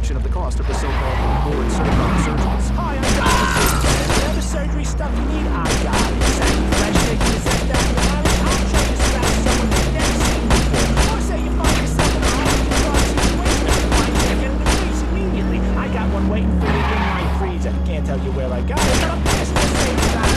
Of the cost of the so-called board-certified surgeons. Hi, I'm Dr. Whatever surgery stuff you need, I got it. Exactly. Fresh taking the zip down your marriage, I'll show you about someone they've never seen before. Or say you find yourself in a hard situation and find you get in the freeze immediately. I got one waiting for you in my freezer. Can't tell you where I got it, but I'm passing the same time.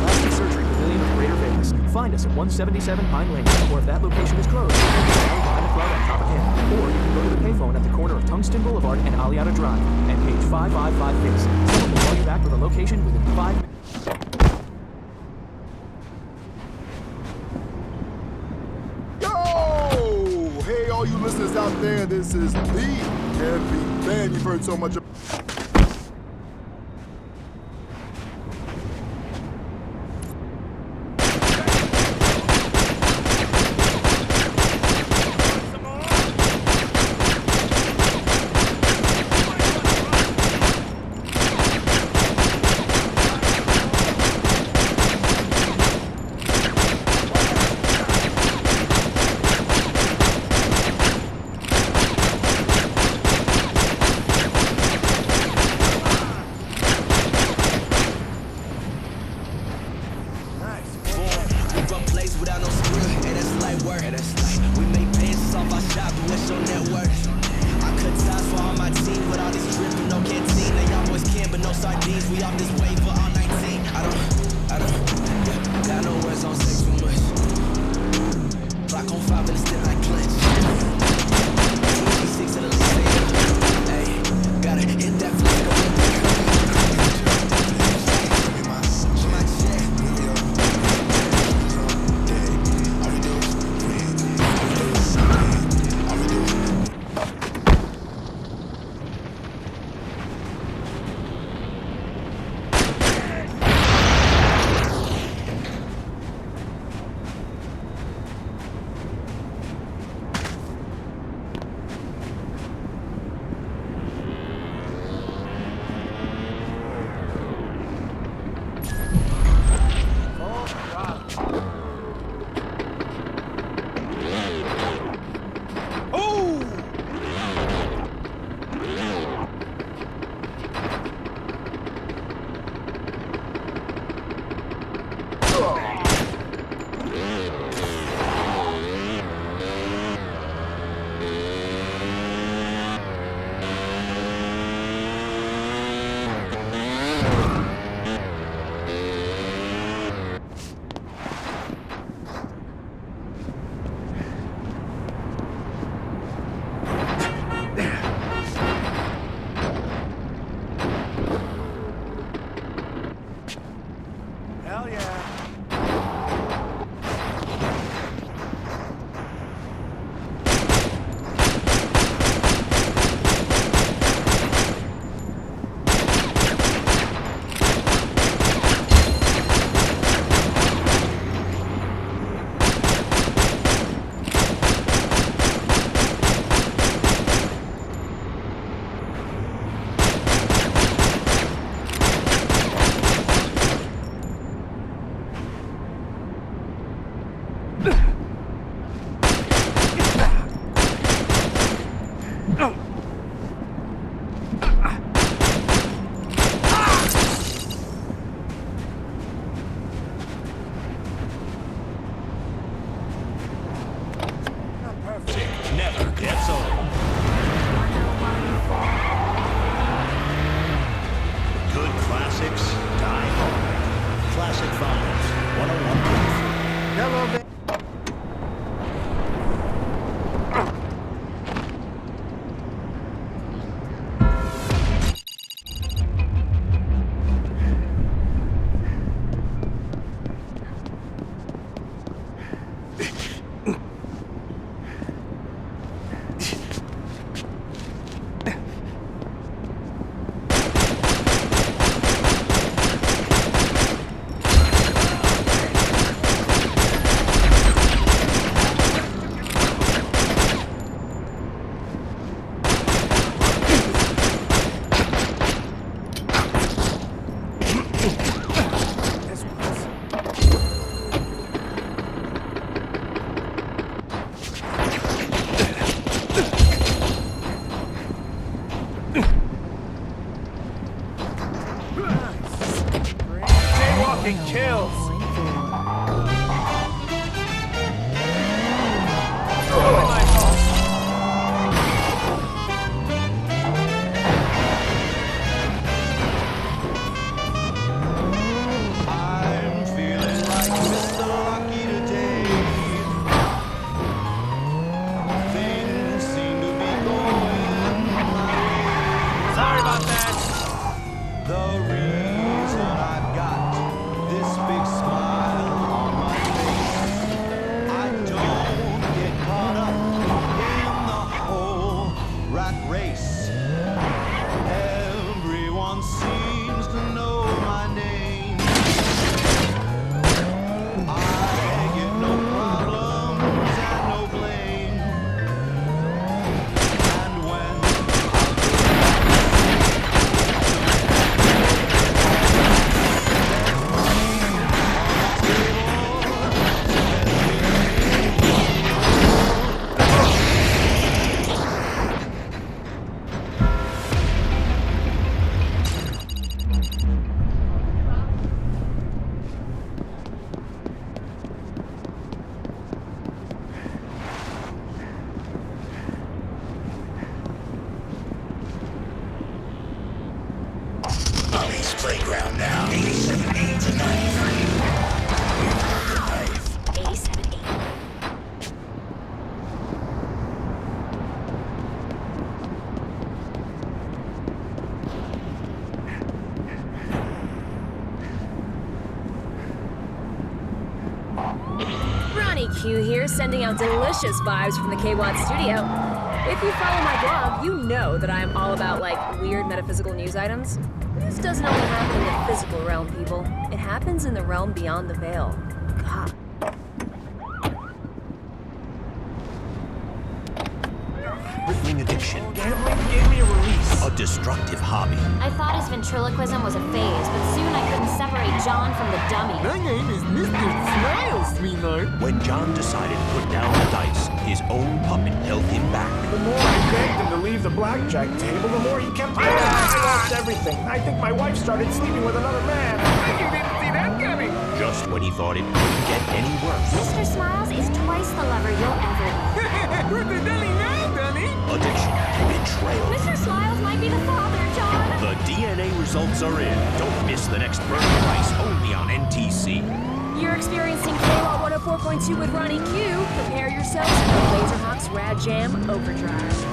Plastic Surgery Pavilion of Greater Vegas. Find us at 177 Pine Lane, or if that location is closed, you can dial behind the cloud on top of him. Or you can go to the payphone at the corner of Tungsten Boulevard and Aliata Drive, and page 5556. Someone will call you back with a location within 5 minutes. Yo! Hey, all you listeners out there, this is the Heavy Band. You've heard so much about. Jaywalking kills. I'm feeling like Mr. Lucky today. Things seem to be going my way. Sorry about that. The reason I've got this big smile on my face, I don't get caught up in the whole rat race. Everyone seems to know my name. I get no problems and no blame. And when Police playground now. 87A to 93. 87A. Ronnie Q here, sending out delicious vibes from the K-Watt studio. If you follow my blog, you know that I am all about, like, weird metaphysical news items. This doesn't only happen in the physical realm, people. It happens in the realm beyond the veil. God. Crippling addiction, Gambling gave me a release. a destructive hobby. I thought his ventriloquism was a phase, but soon I couldn't separate John from the dummy. My name is Mr. Smile, sweetheart. When John decided to put down the dice, his own puppet held him back. The more I begged him to leave the blackjack table, the more he kept going. I lost everything. I think my wife started sleeping with another man. You didn't see that coming. Just when he thought it couldn't get any worse. Mr. Smiles is twice the lover you'll ever be. Who's the dummy now, dummy? Addiction, betrayal. Mr. Smiles might be the father, John. The DNA results are in. Don't miss the next Burger Price only on NTC. You're experiencing K-Watt 104.2 with Ronnie Q. Prepare yourselves for Laserhawk's Rad Jam Overdrive.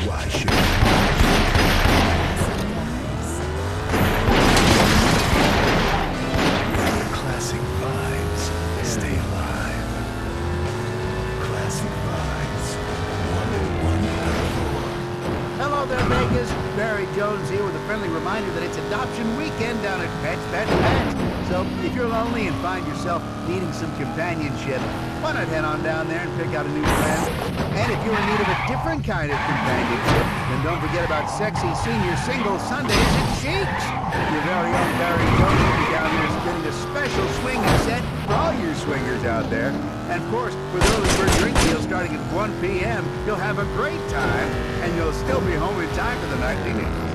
Why should classic vibes stay alive? Classic vibes 101.4. Hello there, Vegas. Barry Jones here with a friendly reminder that it's adoption weekend down at Pets, Pets, Pets. So if you're lonely and find yourself needing some companionship, why not head on down there and pick out a new friend? And if you're in need of a different kind of companionship, then don't forget about sexy senior single Sundays at Cheeks. Your very own Barry Jones will be down there spinning a special swinging set for all you swingers out there. And of course, with early bird drink deals starting at 1 p.m., you'll have a great time, and you'll still be home in time for the nightly news.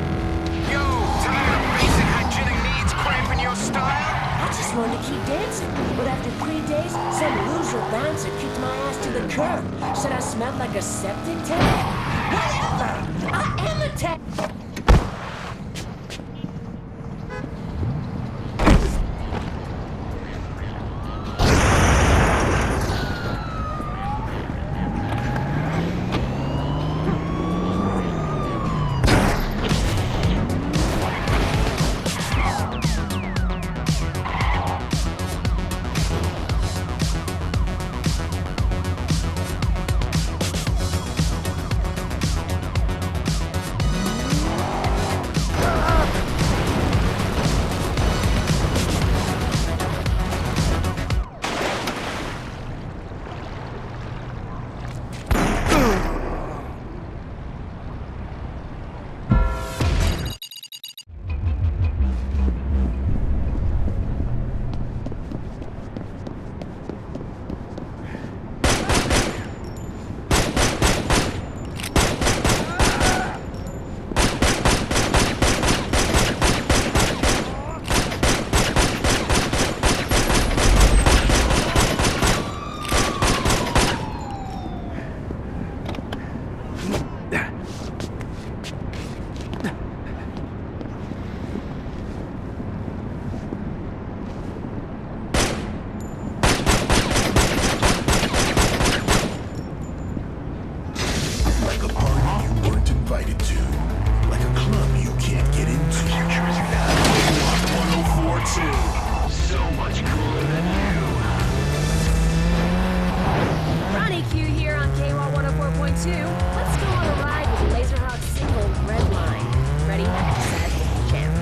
Yo, tired of basic hygienic needs cramping your style? I just wanted to keep dancing, but after 3 days, some loser bouncer kicked my ass to the curb. Said I smelled like a septic tank. Whatever! I am a tech. round two. Let's go on a ride with Laserhawk's single Red Line. Ready, set, jam.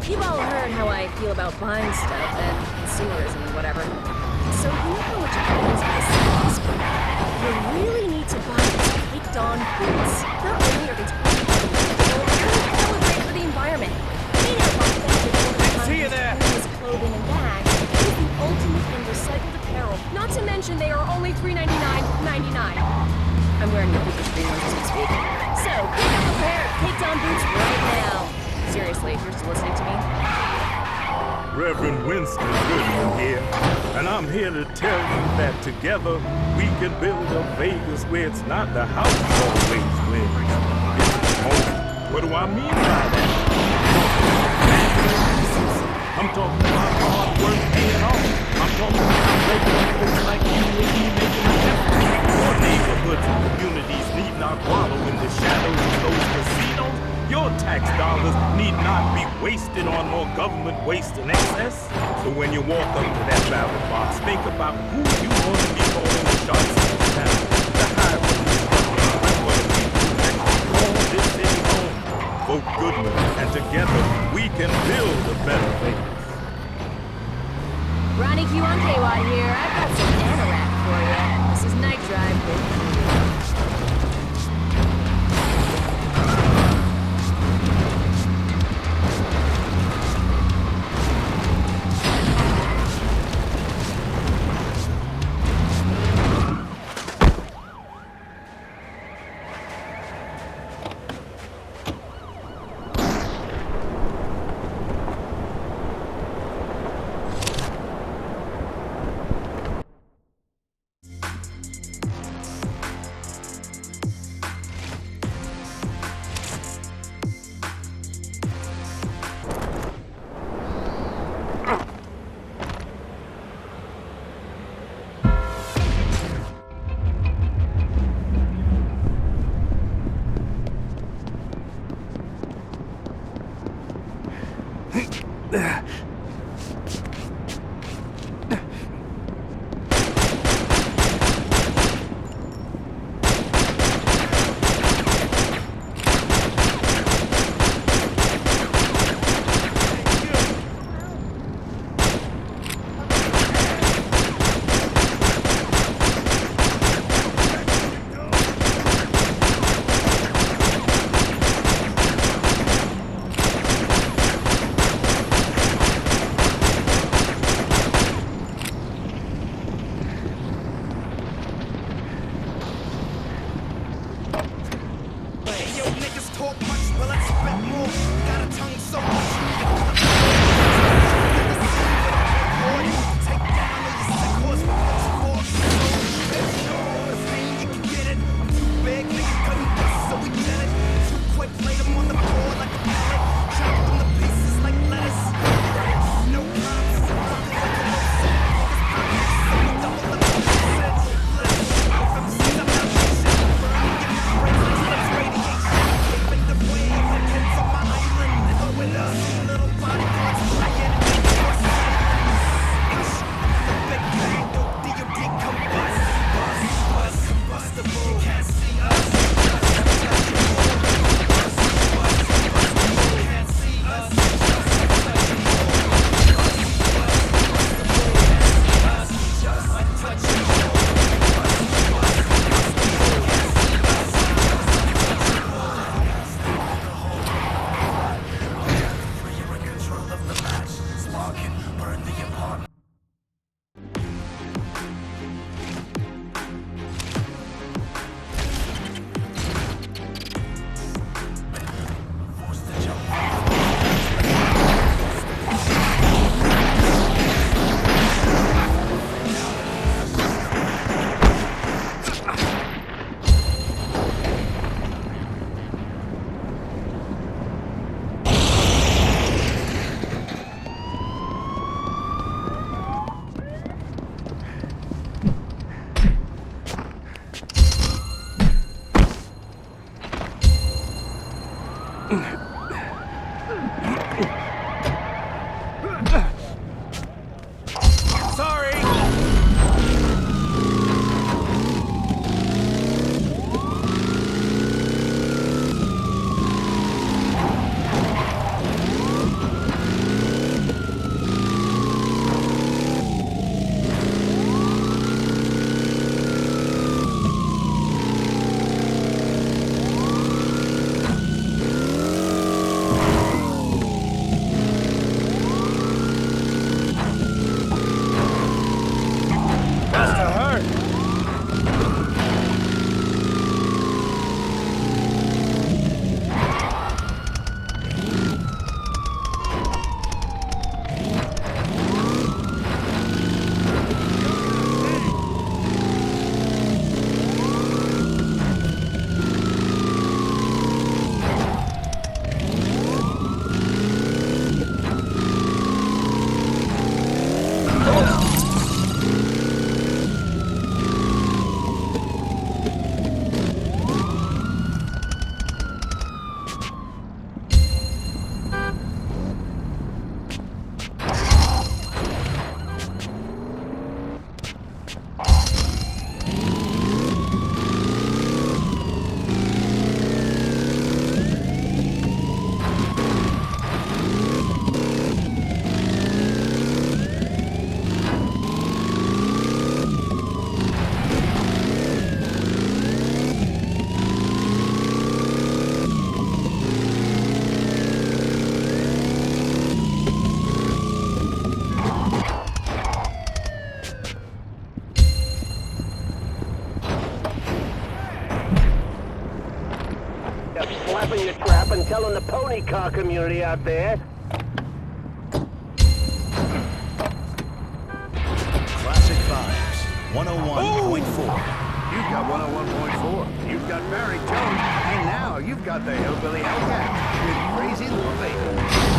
You've all heard how I feel about buying stuff and consumerism and whatever. So you know what you can use this is. You really need to buy these caked-on boots. Not only are they totally reusable, they're really great for the environment. They know authentic clothing and bags is the ultimate in recycled apparel. Not to mention they are only $3.99.99. I'm wearing the Cooper's green ones as we speak. So, pick up a pair of caked-on boots right now. Seriously, if you're still listening to me. Reverend Winston Goodman here, and I'm here to tell you that together we can build a Vegas where it's not the house always wins, it's home. What do I mean by that? I'm talking about hard work paying off. I'm talking about regular folks like you and me making a difference. Your neighborhoods and communities need not wallow in the shadows of those casinos. Your tax dollars need not be wasted on more government waste and excess. So when you walk up to that ballot box, think about who you want to be calling the shots in this town. The highways, what the people who actually call this city home. Vote Goodman, and together we can build a better Vegas. Ronnie Q on KY here. I've got some anorak for you. This is Night Drive with and telling the pony car community out there. Classic Vibes, 101.4. You've got 101.4. You've got Barry Jones. And now you've got the Hillbilly Hellcat with Crazy Little Baby.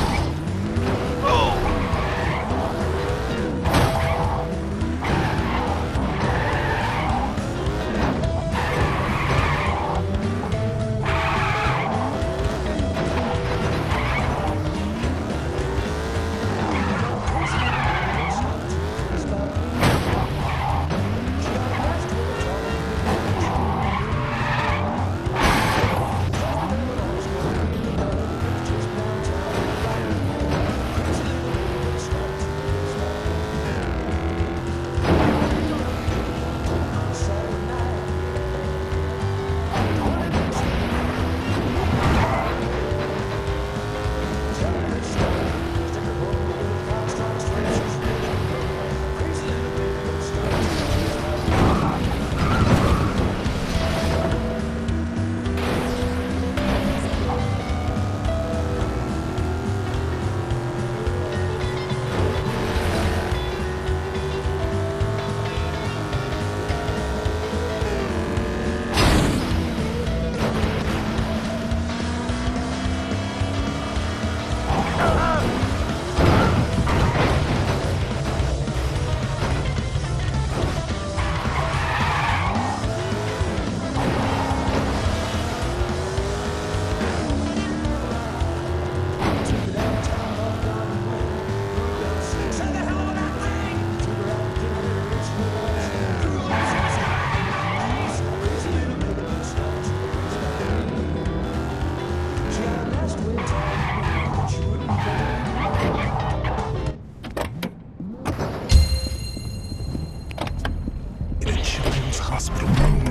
hospital room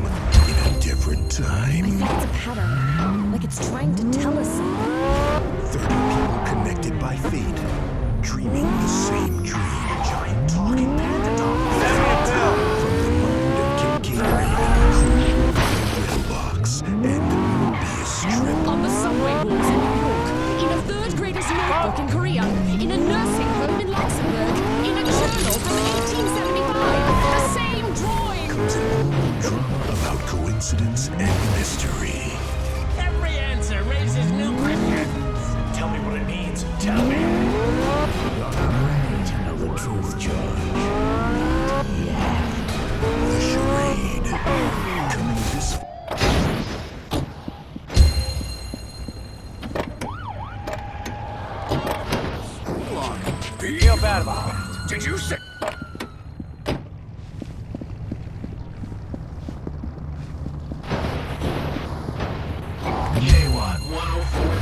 in a different time. I think it's a pattern. Like it's trying to tell us something. 30 people connected by fate, dreaming the same dream. Giant talking panda dogs. From the mind of Kincaid, Little Box, and Mobius Strip. On the subway rules in New York, in a third grader's notebook in Korea, in a nursing home in Luxembourg, in a journal from 1875, the same drawing! Comes an all-new drama about coincidence and mystery. Every answer raises new questions. Tell me what it means. Tell me. You're not ready to know the truth, George. Not yet. The Charade. Coming this... Feel bad about it. Did you say... K1 104.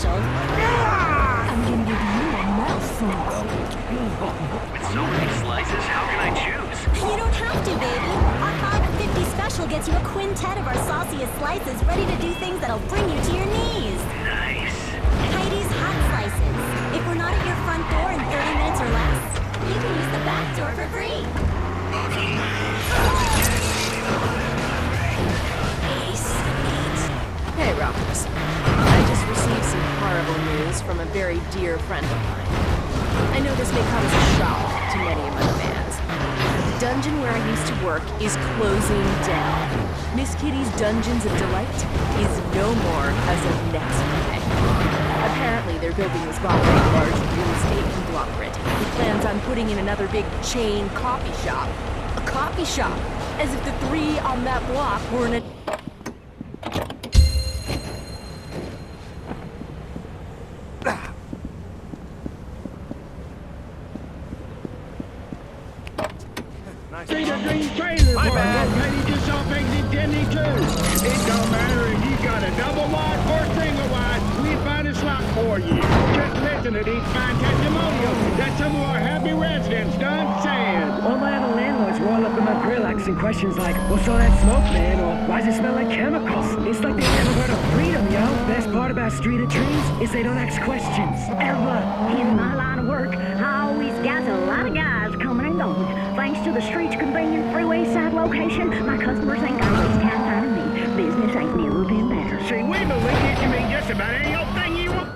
special. I'm gonna give you a mouthful. With so many slices, how can I choose? You don't have to, baby. Our $5.50 special gets you a quintet of our sauciest slices ready to do things that'll bring you to your knees. Nice. Heidi's Hot Slices. If we're not at your front door in 30 minutes or less, you can use the back door for free. Hey, Rockers. I just received some horrible news from a very dear friend of mine. I know this may come as a shock to many of my fans. The dungeon where I used to work is closing down. Miss Kitty's Dungeons of Delight is no more as of next Monday. Apparently, they're building this very large real estate conglomerate who plans on putting in another big chain coffee shop. A coffee shop! As if the three on that block weren't a... See the green trailer park located just off exit 72. It don't matter if you got a double wide or a single wide, we'll find a slot for you. Just listen to these fine testimonials that some of our happy residents done said. All my other landlords roll up in my grill asking questions like, what's all that smoke, man? Or why does it smell like chemicals? It's like they've never heard of freedom, yo. Best part about Street of Dreams is they don't ask questions. Ever. In my line of work, I always got a lot of guys coming and going. Thanks to the street's convenient freeway side location, my customers ain't got to waste time finding me. Business ain't never been better. See, we believe you can be just about any old thing you want.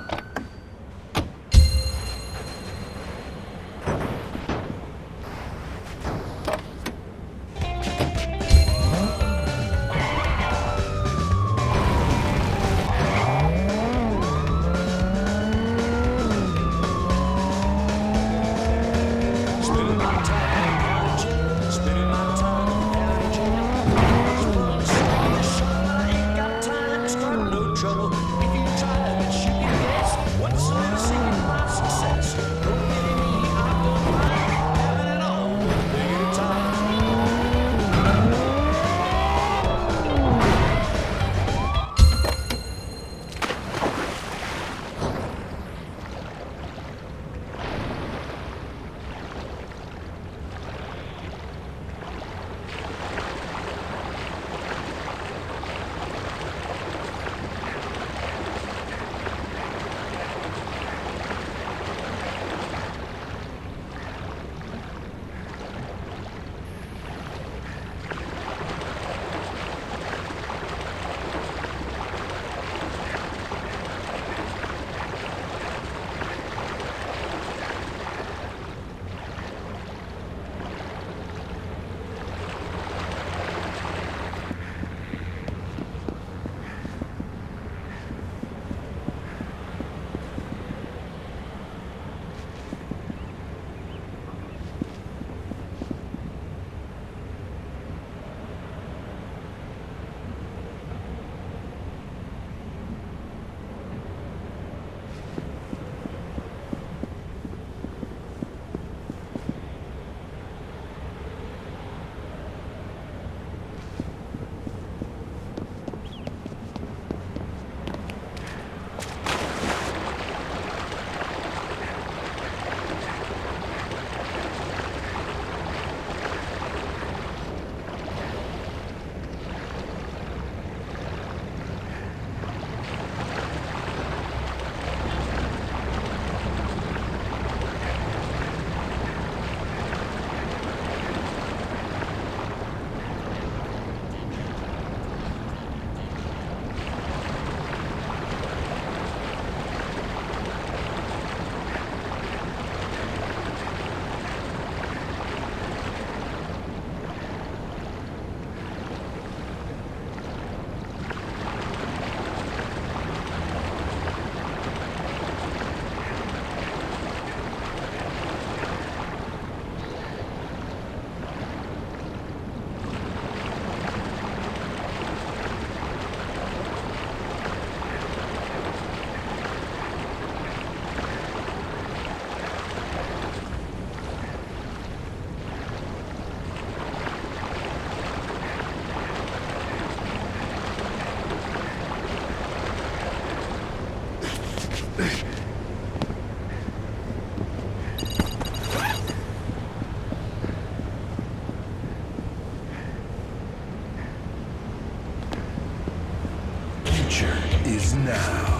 Future is now.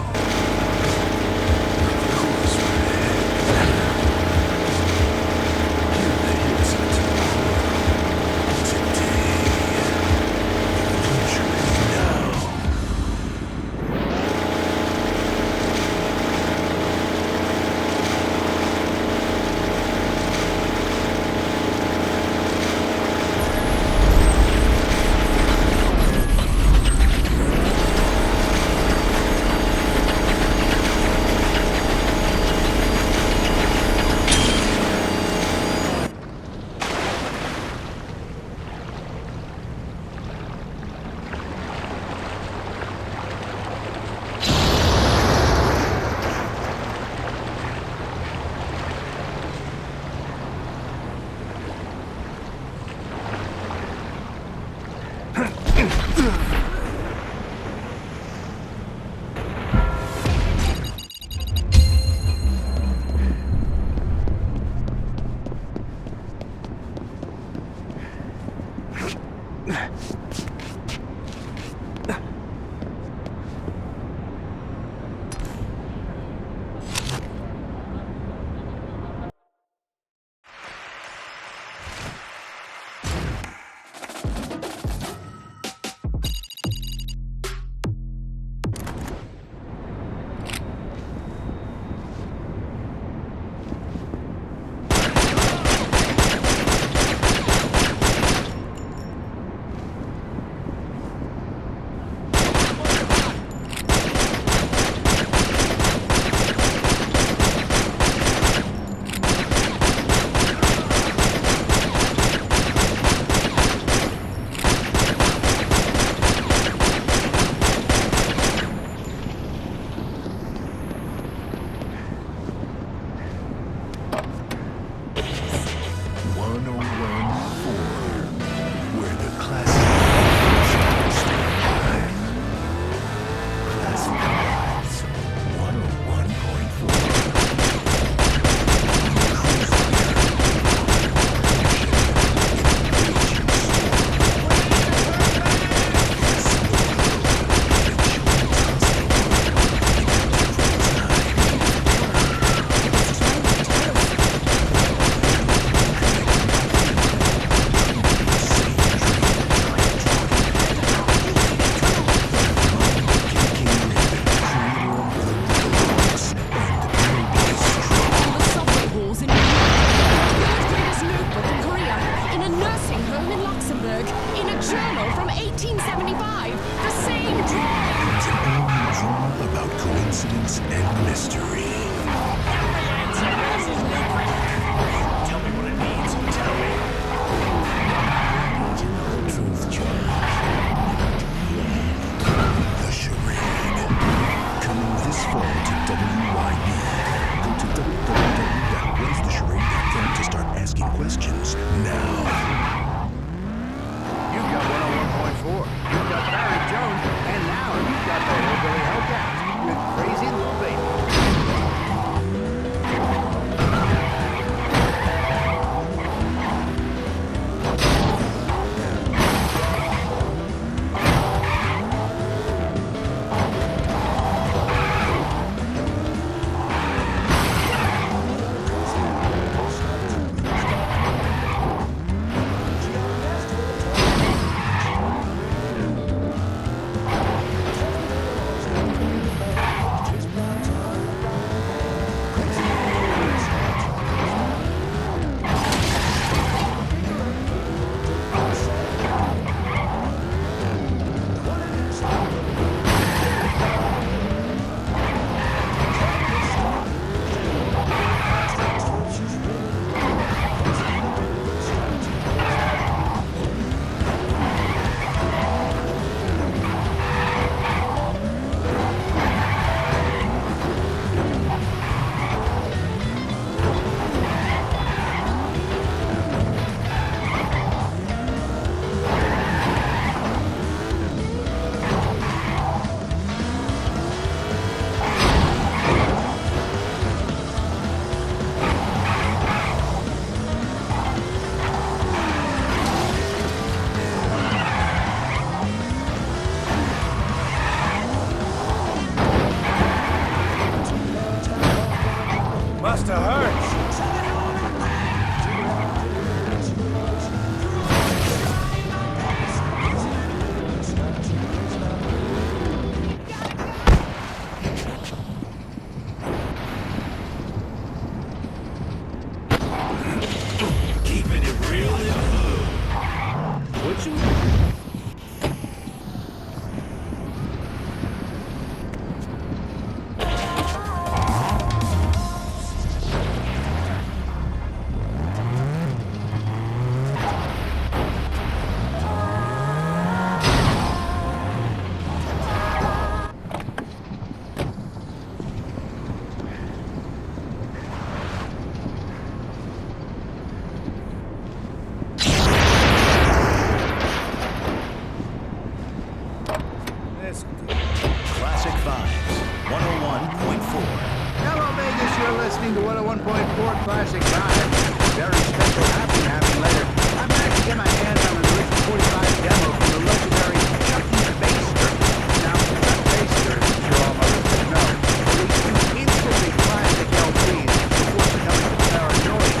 Hello, Vegas. You're listening to 101.4 Classic Live. Very special happening later. I'm actually get my hands on an original 45 demo from the legendary Chucky Baster. Now, Chuck Baster, as I'm sure all my listeners know, released two instantly classic LPs before succumbing to paranoia,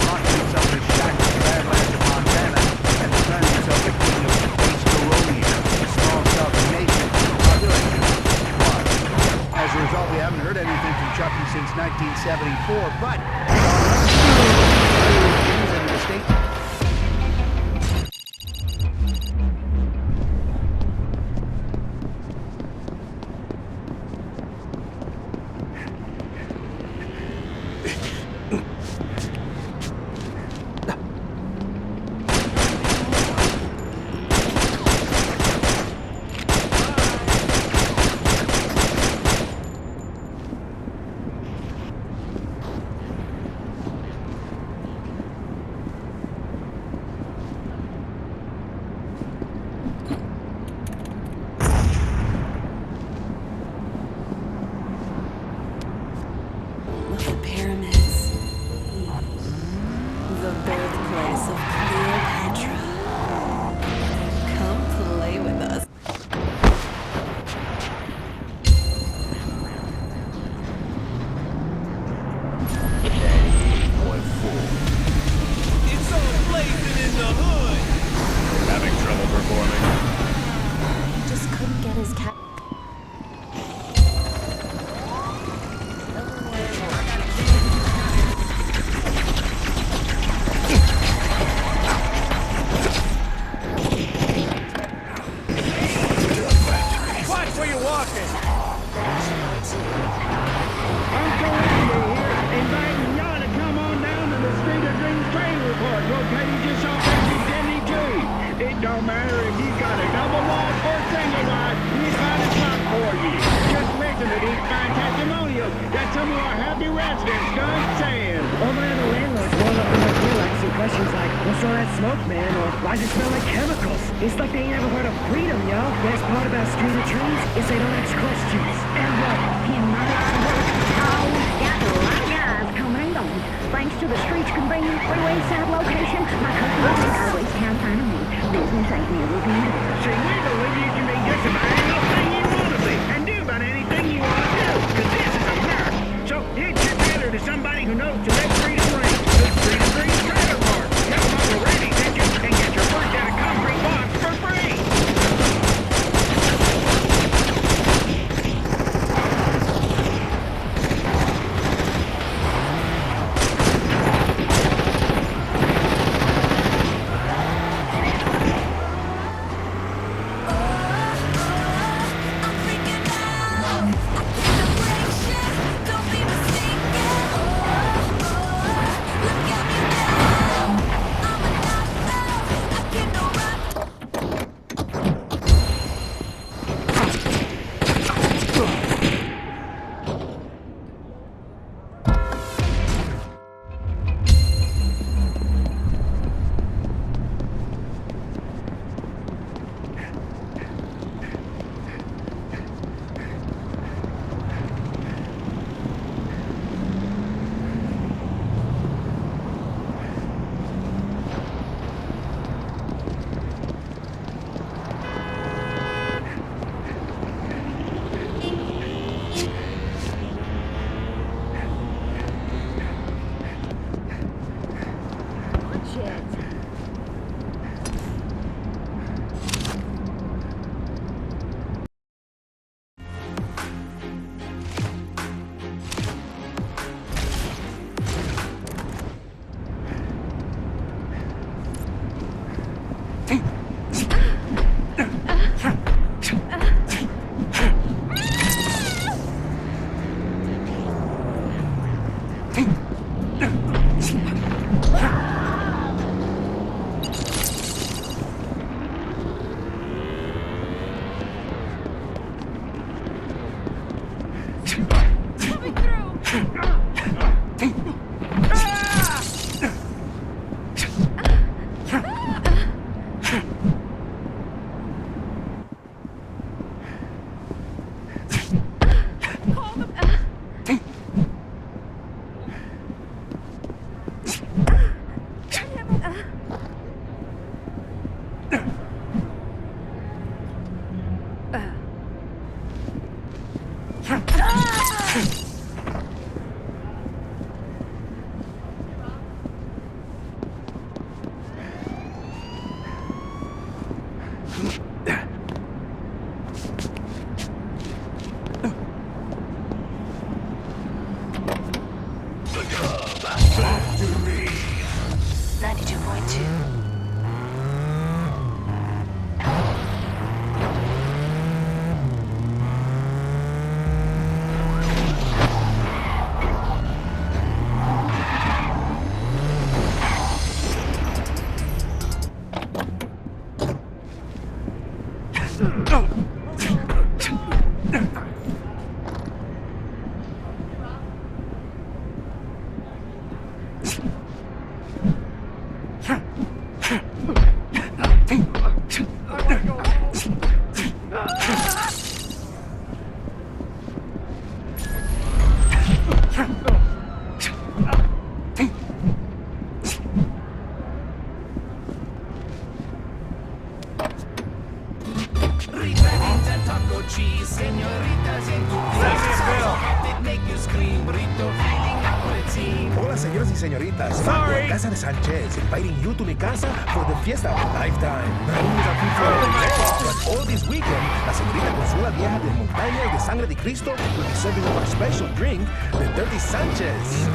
locking himself in a shack in the Badlands of Montana, and declaring himself the king of Basteronia, a small southern nation populated one. As a result, we haven't heard anything from Chucky since 1974, but the state. y señoritas. Sorry. Casa de Sanchez, inviting you to mi casa for the fiesta of a lifetime. But all this weekend, la señorita Consuela Vieja de Montañas de Sangre de Cristo will be serving up a special drink, the Dirty Sanchez.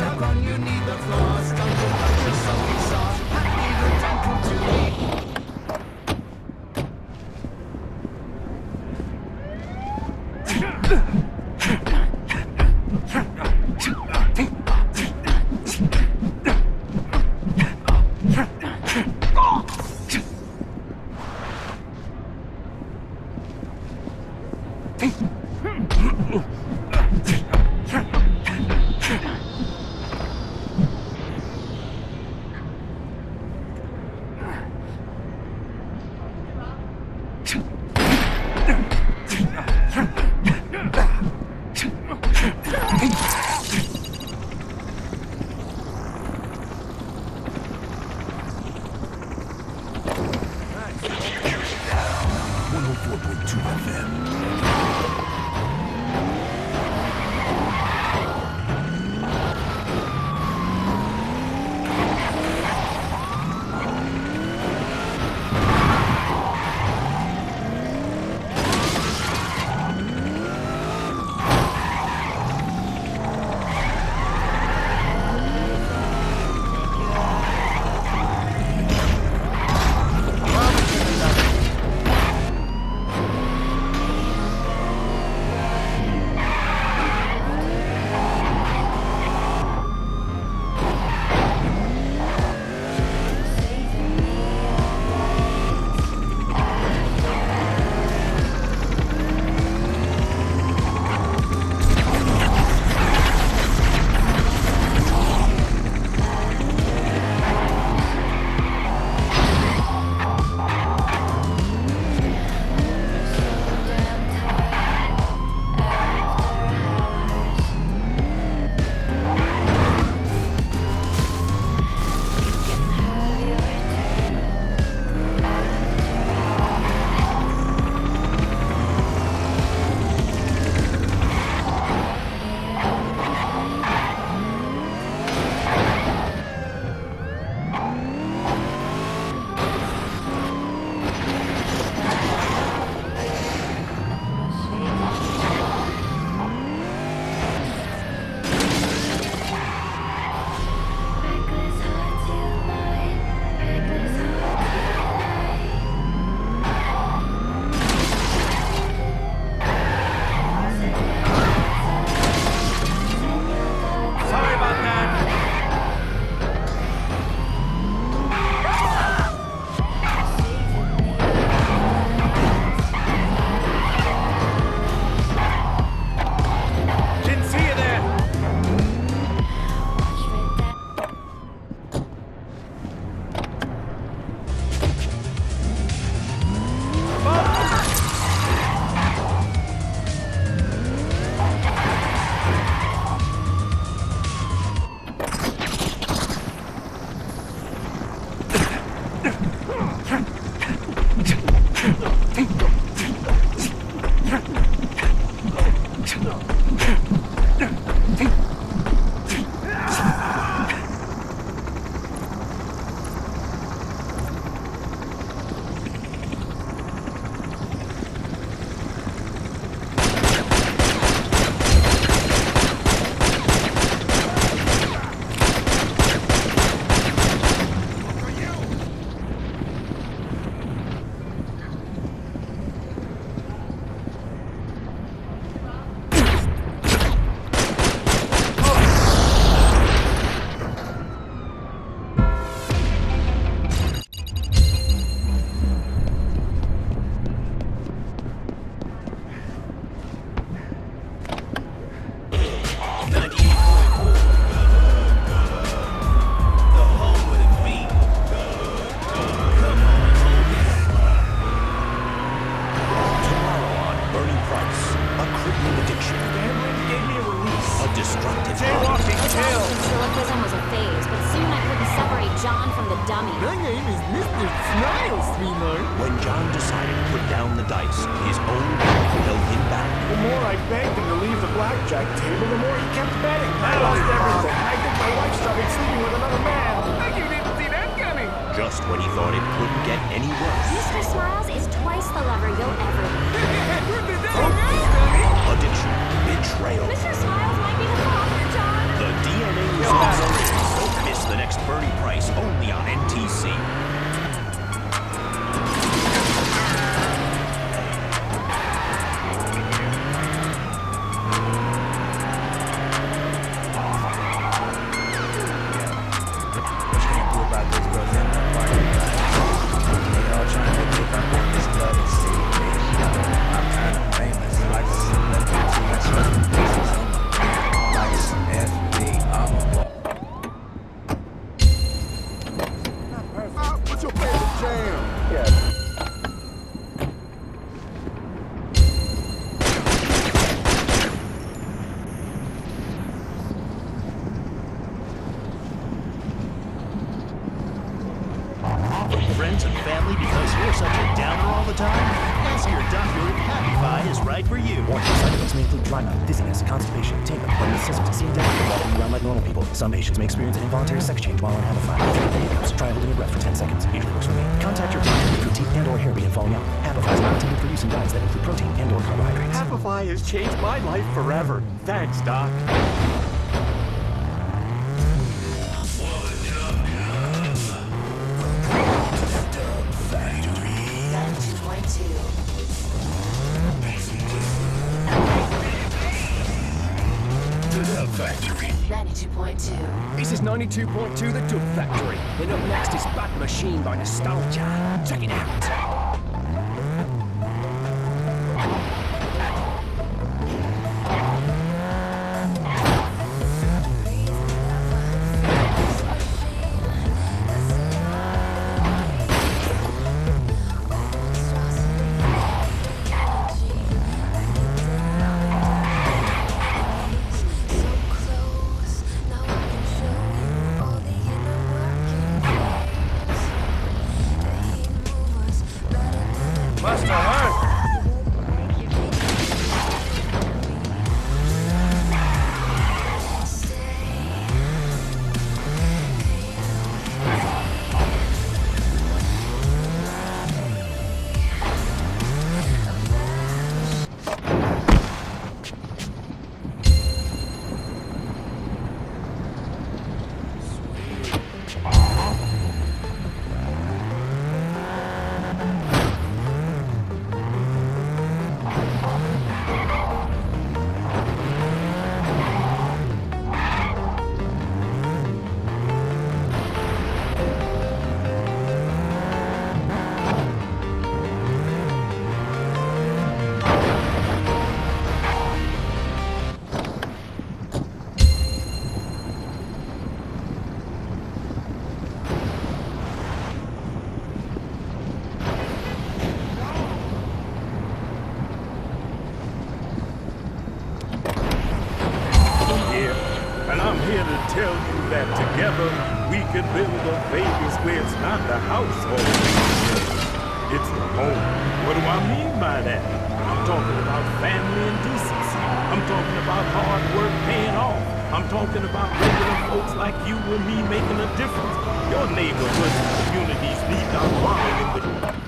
John from the Dummy. My name is Mr. Smile, sweetheart. When John decided to put down the dice, his own dad held him back. The more I begged him to leave the blackjack table, the more he kept betting. I lost everything. I think my wife started sleeping with another man. You didn't see that coming. Just when he thought it couldn't get any worse. Mr. Smiles is twice the lover you'll ever be. Addiction, betrayal. Mr. Smiles might be the father, John. The DNA results are in. Don't miss the next Bernie Price only on NTC. What's your favorite jam? Friends and family because you're such a downer all the time? Ask your doctor if Happify is right for you. Warning, side effects may include dry mouth, dizziness, constipation, tingling, burning symptoms, and seeing different walking around like normal people. Some patients may experience an involuntary sex change while on Happify. Hiccups, try holding your breath for 10 seconds. Usually works for me. Contact your doctor if your teeth and or hair begin falling out. Happify is not intended for use in diets that include protein and or carbohydrates. Happify has changed my life forever. Thanks, Doc. Factory. 92.2. This is 92.2 The Dub Factory. And up next is Bad Machine by Nostalgia. Check it out. here to tell you that together we can build a Vegas where it's not the household. It's the home. What do I mean by that? I'm talking about family and decency. I'm talking about hard work paying off. I'm talking about regular folks like you and me making a difference. Your neighborhoods and communities need not wallow in the...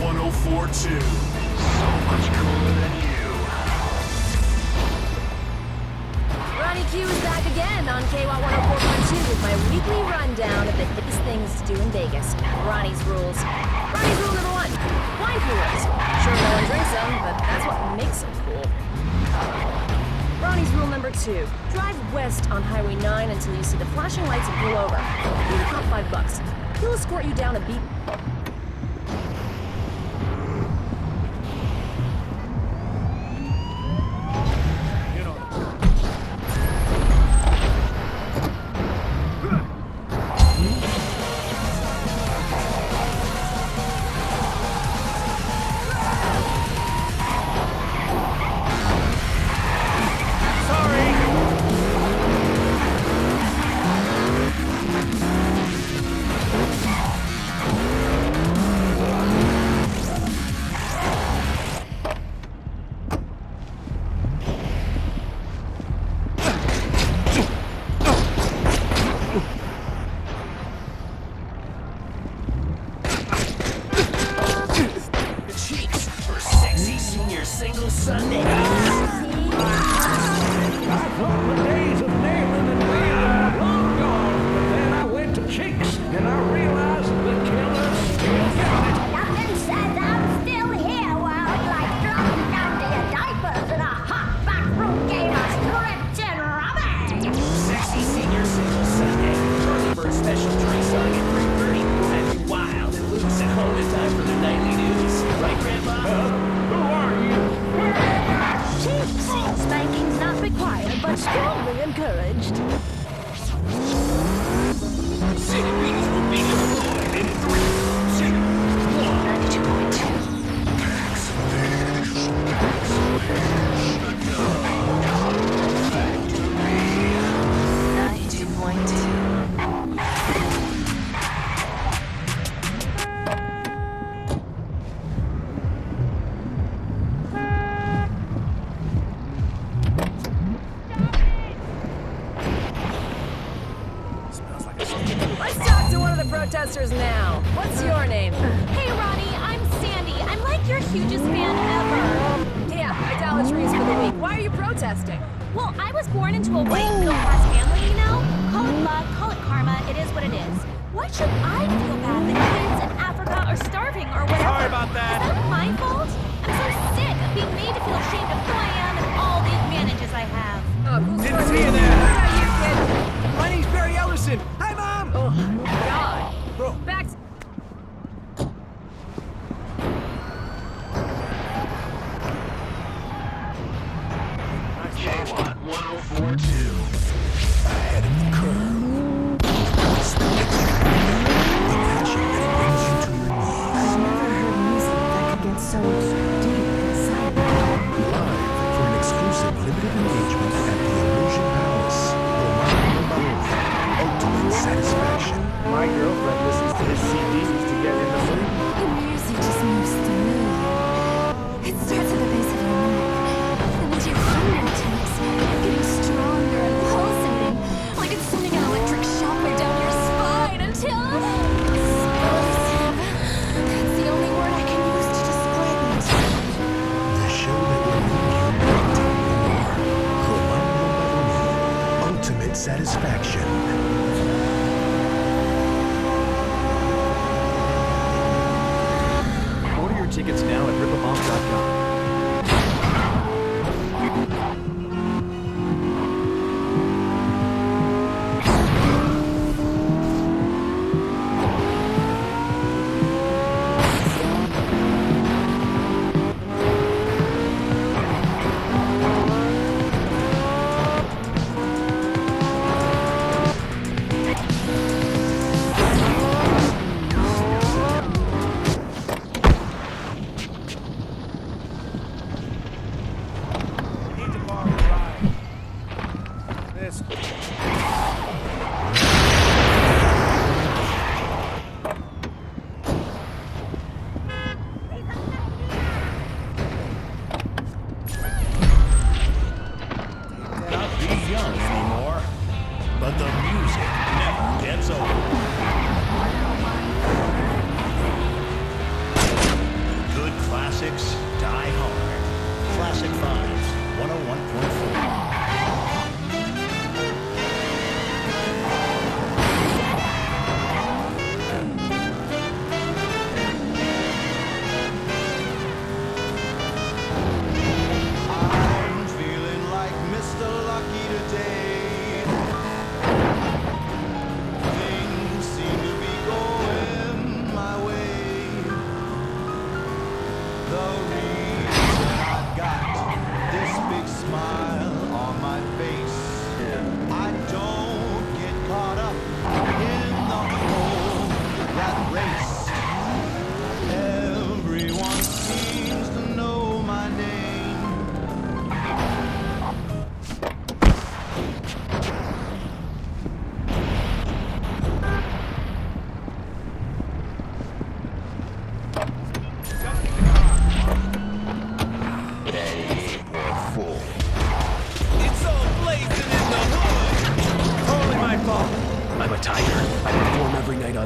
1042. So much cooler than you. Ronnie Q is back again on KWAT 104.2 with my weekly rundown of the hippest things to do in Vegas. Ronnie's rules. Ronnie's rule number 1, wine coolers. Sure, no one drinks them, but that's what makes them cool. Ronnie's rule number 2, drive west on Highway 9 until you see the flashing lights and pull over. Pay the cop $5. He'll escort you down a beat. Protesters now. What's your name? Hey, Ronnie, I'm Sandy. I'm like your hugest fan ever. Yeah, idolatry is for the weak. Why are you protesting? Well, I was born into a white middle-class family, you know? Call it luck, call it karma, it is what it is. Why should I feel bad that kids in Africa are starving or whatever? Sorry about that. Is that my fault? I'm so sick of being made to feel ashamed of who I am and all the advantages I have. Oh, cool. Didn't see you there. What about you, kid? My name's Barry Ellerson. Hi, Mom! Oh, God. Bro. Back to... KWAT 1042. Ahead of the curve. The passion that brings you to your knees. I've never heard music that could get so deep inside. Live for an exclusive limited engagement at the Illusion Palace.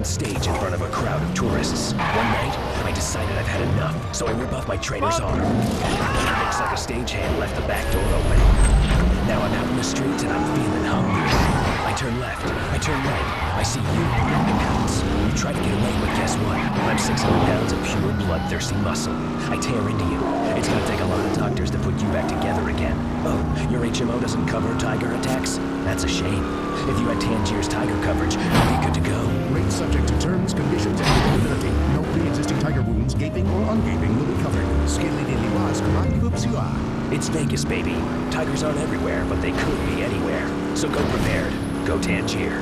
on stage in front of a crowd of tourists. One night, I decided I've had enough, so I rip off my trainer's arm. Looks like a stagehand left the back door open. Now I'm out in the street and I'm feeling hungry. I turn left, I turn right, I see you. It counts. You try to get away, but guess what? I'm 600 pounds of pure bloodthirsty muscle. I tear into you. It's gonna take a lot of doctors to put you back together again. Oh, your HMO doesn't cover tiger attacks? That's a shame. If you had Tangier's tiger coverage, you'd be good to go. Rate subject to terms, conditions, and availability. No pre-existing tiger wounds, gaping or ungaping will be covered. It's Vegas, baby. Tigers aren't everywhere, but they could be anywhere. So go prepared. Go Tangier.